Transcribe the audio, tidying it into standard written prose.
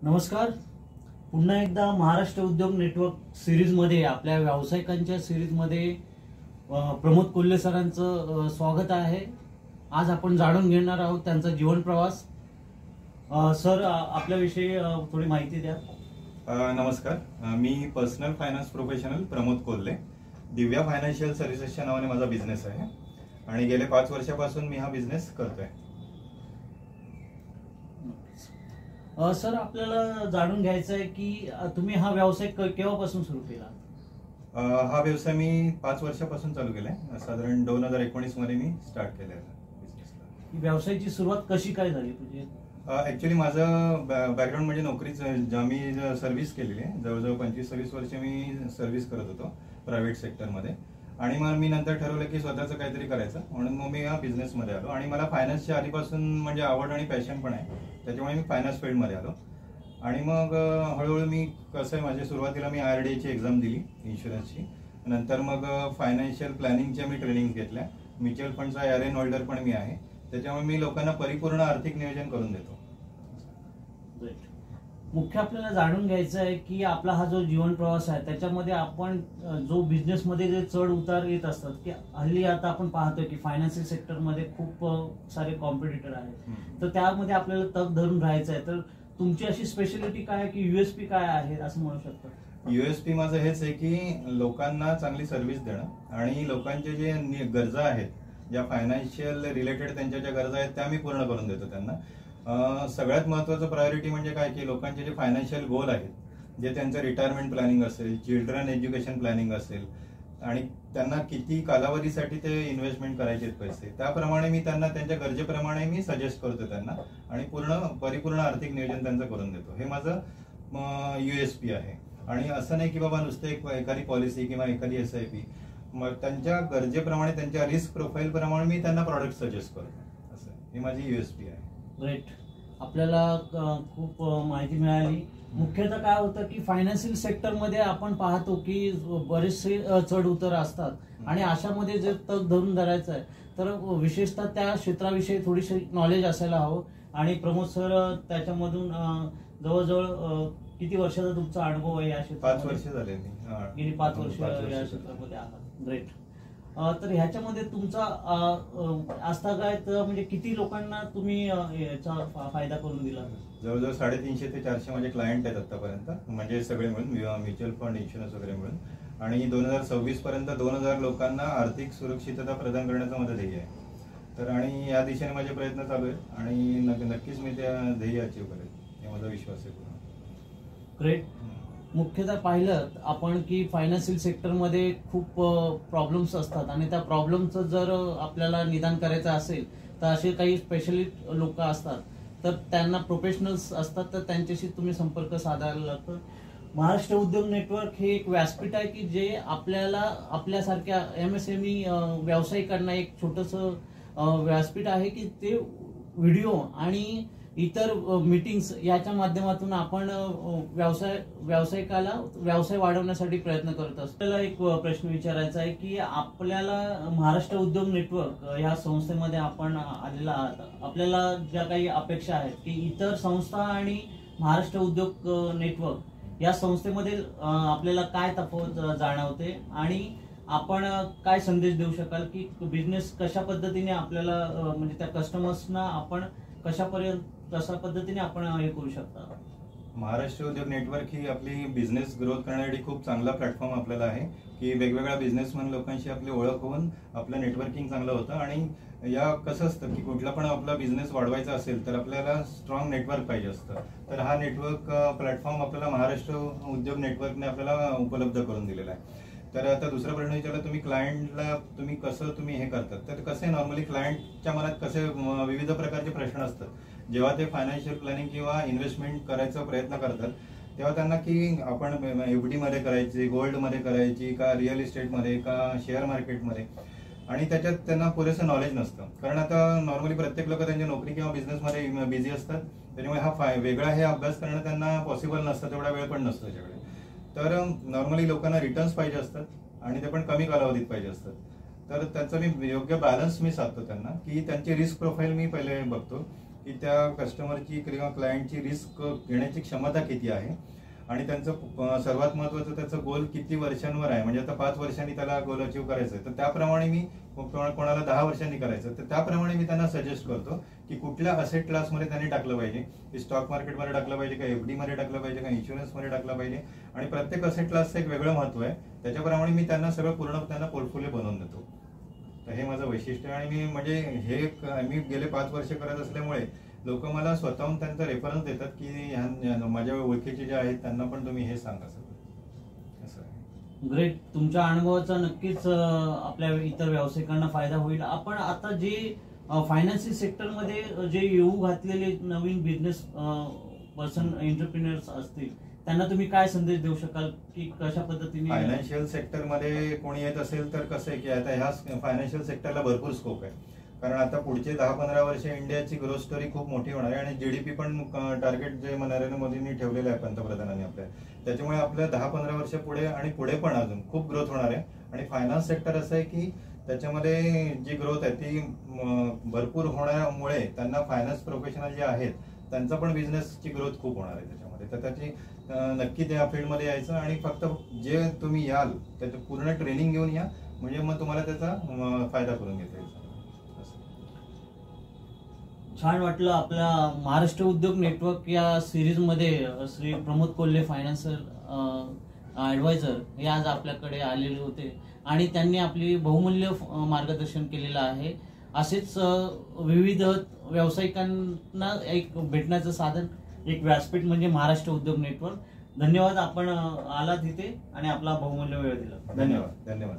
नमस्कार. पुन्हा एकदा महाराष्ट्र उद्योग नेटवर्क सिरीजमध्ये आपल्या व्यावसायिकांच्या सिरीजमध्ये प्रमोद कोल्हे सरांचं स्वागत आहे. आज आपण जाणून घेणार आहोत त्यांचा जीवन प्रवास. सर, आपल्याविषयी थोडी माहिती द्या. नमस्कार. मी personal finance professional Pramod Kolhe. Divya financial सर्व्हिसेसच्या नावाने माझा बिझनेस आहे आणि गेले 5 वर्षापासून मी हा बिझनेस करतोय. सर, आपल्याला जाणून घ्यायचं आहे की तुम्ही हा व्यवसाय केव्हापासून सुरू केला? हा व्यवसाय मी 5 वर्षापासून चालू केलाय. साधारण 2019 मध्ये मी स्टार्ट केलाय बिझनेसला. व्यवसायाची सुरुवात कशी काय झाली तुझी? ऍक्च्युली माझं बॅकग्राऊंड म्हणजे नोकरीचं. मी सर्व्हिस केलेली आहे. जवळजवळ 25-26 वर्ष मी सर्व्हिस करत होतो प्रायव्हेट सेक्टरमध्ये. आणि मग मी नंतर ठरवलं की स्वतःचं काहीतरी करायचं, म्हणून मग मी या बिझनेसमध्ये आलो. आणि मला फायनान्सची आधीपासून म्हणजे आवड आणि पॅशन पण आहे, त्याच्यामुळे मी फायनान्स फील्डमध्ये आलो. आणि मग हळूहळू मी कसं आहे, माझ्या सुरुवातीला मी IRDAची एक्झाम दिली इन्शुरन्सची. नंतर मग फायनान्शियल प्लॅनिंगच्या मी ट्रेनिंग घेतल्या. म्युच्युअल फंडचा ARN होल्डर पण मी आहे, त्याच्यामुळे मी लोकांना परिपूर्ण आर्थिक नियोजन करून देतो. मुख्य आपल्याला जाणून घ्यायचं आहे की आपला हा जो जीवन प्रवास आहे त्याच्यामध्ये आपण जो बिझनेसमध्ये जे चढ उतार येत असतात, की हल्ली आता आपण पाहतोय की फायनान्शियल सेक्टरमध्ये खूप सारे कॉम्पिटिटर आहेत, तर त्यामध्ये आपल्याला तग धरून राहायचं आहे. तर तुमची अशी स्पेशालिटी काय आहे की USP काय आहे असं म्हणू शकतो? USP माझं हेच आहे की लोकांना चांगली सर्व्हिस देणं आणि लोकांचे जे गरजा आहेत, ज्या फायनान्शियल रिलेटेड त्यांच्या ज्या गरजा आहेत त्या मी पूर्ण करून देतो त्यांना. सगळ्यात महत्त्वाचं प्रायोरिटी म्हणजे काय की लोकांचे जे फायनान्शियल गोल आहेत, जे त्यांचं रिटायरमेंट प्लॅनिंग असेल, चिल्ड्रन एज्युकेशन प्लॅनिंग असेल, आणि त्यांना किती कालावधीसाठी ते इन्व्हेस्टमेंट करायचे पैसे, त्याप्रमाणे मी त्यांना त्यांच्या गरजेप्रमाणे मी सजेस्ट करतो त्यांना आणि परिपूर्ण आर्थिक नियोजन त्यांचं करून देतो. हे माझं USP आहे. आणि असं नाही की बाबा नुसतं एखादी पॉलिसी किंवा एखादी SIP, मग त्यांच्या गरजेप्रमाणे त्यांच्या रिस्क प्रोफाईल प्रमाणे मी त्यांना प्रॉडक्ट सजेस्ट करतो. असं ही माझी USP आहे. राईट. आपल्याला खूप माहिती मिळाली. मुख्यतः काय होतं की फायनान्शियल सेक्टरमध्ये आपण पाहतो की बरेचसे चढ उतार असतात आणि अशामध्ये जर तग धरून धरायचं आहे तर विशेषतः त्या क्षेत्राविषयी थोडीशी नॉलेज असायला हवं. आणि प्रमोद सर, त्याच्यामधून जवळजवळ किती वर्षाचा तुमचा अनुभव आहे या क्षेत्रात? 5 वर्ष झाले. गेली 5 वर्ष या क्षेत्रामध्ये आहात. ग्रेट. तर ह्याच्यामध्ये तुमचा आस्थागायत म्हणजे किती लोकांना तुम्ही याचा फायदा करून दिला? जवळजवळ 350 ते 400 माझे क्लायंट आहेत आतापर्यंत, म्हणजे सगळे मिळून म्युच्युअल फंड, इन्शुरन्स वगैरे मिळून. आणि 2026 पर्यंत 2000 लोकांना आर्थिक सुरक्षितता प्रदान करण्याचं माझं ध्येय आहे. तर आणि या दिशेने माझे प्रयत्न चालू आहेत आणि नक्कीच मी त्या ध्येय अचीव्ह करेल, हे माझा विश्वास आहे. ग्रेट. मुख्यतः पाहिलं आपण की फायनान्शियल सेक्टरमध्ये खूप प्रॉब्लेम्स असतात आणि त्या प्रॉब्लेमचं जर आपल्याला निदान करायचं असेल तर असे काही स्पेशलिस्ट लोक असतात, तर त्यांना प्रोफेशनल्स असतात, तर त्यांच्याशी तुम्ही संपर्क साधायला लागतो. महाराष्ट्र उद्योग नेटवर्क हे एक व्यासपीठ आहे की जे आपल्यासारख्या MSME व्यावसायिकांना एक छोटंसं व्यासपीठ आहे की ते व्हिडिओ आणि इतर मीटिंग्स याच्या माध्यमातून आपण व्यावसायिकाला व्यवसाय वाढवण्यासाठी प्रयत्न करत असतो. आपल्याला एक प्रश्न विचारायचा आहे की आपल्याला महाराष्ट्र उद्योग नेटवर्क या संस्थेमध्ये आपण आलेला आहात, आपल्याला ज्या काही अपेक्षा आहेत की इतर संस्था आणि महाराष्ट्र उद्योग नेटवर्क या संस्थेमध्ये आपल्याला काय तफावत जाणवते आणि आपण काय संदेश देऊ शकाल की बिझनेस कशा पद्धतीने आपल्याला म्हणजे त्या कस्टमर्सना आपण कशा पद्धतीने आपण हे करू शकता? महाराष्ट्र उद्योग नेटवर्क ही आपली बिझनेस ग्रोथ करण्यासाठी खूप चांगला प्लॅटफॉर्म आपल्याला आहे की वेगवेगळ्या बिझनेसमॅन लोकांशी आपली ओळख होऊन आपलं नेटवर्किंग चांगलं होतं. आणि या कसं असतं की कुठला पण आपला बिझनेस वाढवायचा असेल तर आपल्याला स्ट्रॉंग नेटवर्क पाहिजे असतं. तर हा नेटवर्क प्लॅटफॉर्म आपल्याला महाराष्ट्र उद्योग नेटवर्कने आपल्याला उपलब्ध करून दिलेला आहे. तर आता दुसरा प्रश्न विचारला तुम्ही, क्लायंटला तुम्ही कसं हे करतात. तर कसं आहे, नॉर्मली क्लायंटच्या मनात कसे विविध प्रकारचे प्रश्न असतात. जेव्हा ते फायनान्शियल प्लॅनिंग किंवा इन्व्हेस्टमेंट करायचा प्रयत्न करतात तेव्हा त्यांना की आपण FD मध्ये करायची, गोल्ड मध्ये करायची, का रिअल इस्टेटमध्ये, का शेअर मार्केटमध्ये, आणि त्याच्यात त्यांना पुरेसं नॉलेज नसतं. कारण आता नॉर्मली प्रत्येक लोक त्यांच्या नोकरी किंवा बिझनेसमध्ये बिझी असतात, त्याच्यामुळे हा वेगळा हे अभ्यास करणं त्यांना पॉसिबल नसतं, तेवढा वेळ पण नसतो त्याच्याकडे. तर नॉर्मली लोकांना रिटर्न्स पाहिजे असतात आणि ते पण कमी कालावधीत पाहिजे असतात. तर त्याचा मी योग्य बॅलन्स मी साधतो त्यांना, की त्यांची रिस्क प्रोफाईल मी पहिले बघतो की त्या कस्टमरची किंवा क्लायंटची रिस्क घेण्याची क्षमता किती आहे आणि त्यांचं सर्वात महत्त्वाचं त्याचं गोल किती वर्षांवर आहे. म्हणजे आता 5 वर्षांनी त्याला गोल अचीव्ह करायचं आहे तर त्याप्रमाणे मी कोणाला 10 वर्षांनी करायचं तर त्याप्रमाणे मी त्यांना सजेस्ट करतो की कुठल्या असेट क्लासमध्ये त्यांनी टाकलं पाहिजे, की स्टॉक मार्केटमध्ये टाकलं पाहिजे का FD मध्ये टाकलं पाहिजे का इन्शुरन्समध्ये टाकलं पाहिजे. आणि प्रत्येक असेट क्लासचं एक वेगळं महत्त्व आहे. त्याच्याप्रमाणे मी त्यांना सगळं पूर्ण त्यांना पोर्टफोलिओ बनवून देतो. तर हे माझं वैशिष्ट्य आहे. आणि मी म्हणजे हे मी गेले 5 वर्ष करत असल्यामुळे लोक मला स्वतःहून त्यांचा रेफरन्स देतात की माझ्या ओळखीचे जे आहेत त्यांना पण तुम्ही हे सांगा सगळं असं आहे. ग्रेट. तुमच्या अनुभवाचा नक्कीच आपल्या इतर व्यावसायिकांना फायदा होईल. आपण आता जे फायनान्शियल सेक्टरमध्ये जे येऊ घातलेले नवीन बिझनेस पर्सन एंटरप्रिनर्स असतील त्यांना तुम्ही काय संदेश देऊ शकाल की कशा पद्धतीने फायनान्शियल सेक्टरमध्ये कोणी येत असेल तर कसं आहे की आता ह्या फायनान्शियल सेक्टरला भरपूर स्कोप आहे. कारण आता पुढचे 10-15 वर्ष इंडियाची ग्रोथ स्टोरी खूप मोठी होणार आहे आणि GDP पण टार्गेट जे नरेंद्र मोदींनी ठेवलेलं आहे पंतप्रधानांनी आपल्या, त्याच्यामुळे आपल्या 10-15 वर्ष पुढे आणि पुढे पण अजून खूप ग्रोथ होणार आहे. आणि फायनान्स सेक्टर असं आहे की त्याच्यामध्ये जी ग्रोथ आहे ती भरपूर होण्यामुळे त्यांना फायनान्स प्रोफेशनल जे आहेत त्यांचा पण बिझनेसची ग्रोथ खूप होणार आहे त्याच्यामध्ये. तर त्याची नक्की त्या फील्डमध्ये यायचं आणि फक्त जे तुम्ही याल त्याचं पूर्ण ट्रेनिंग घेऊन या म्हणजे मग तुम्हाला त्याचा फायदा करून घेता येईल. छान वाटलं. आपल्या महाराष्ट्र उद्योग नेटवर्क या सिरीजमध्ये श्री प्रमोद कोल्हे फायनान्शियल ॲडवायझर हे आज आपल्याकडे आलेले होते आणि त्यांनी आपली बहुमूल्य मार्गदर्शन केलेलं आहे. असेच विविध व्यावसायिकांना एक भेटण्याचं साधन, एक व्यासपीठ म्हणजे महाराष्ट्र उद्योग नेटवर्क. धन्यवाद. आपण आलात इथे आणि आपला बहुमूल्य वेळ दिला. धन्यवाद. धन्यवाद.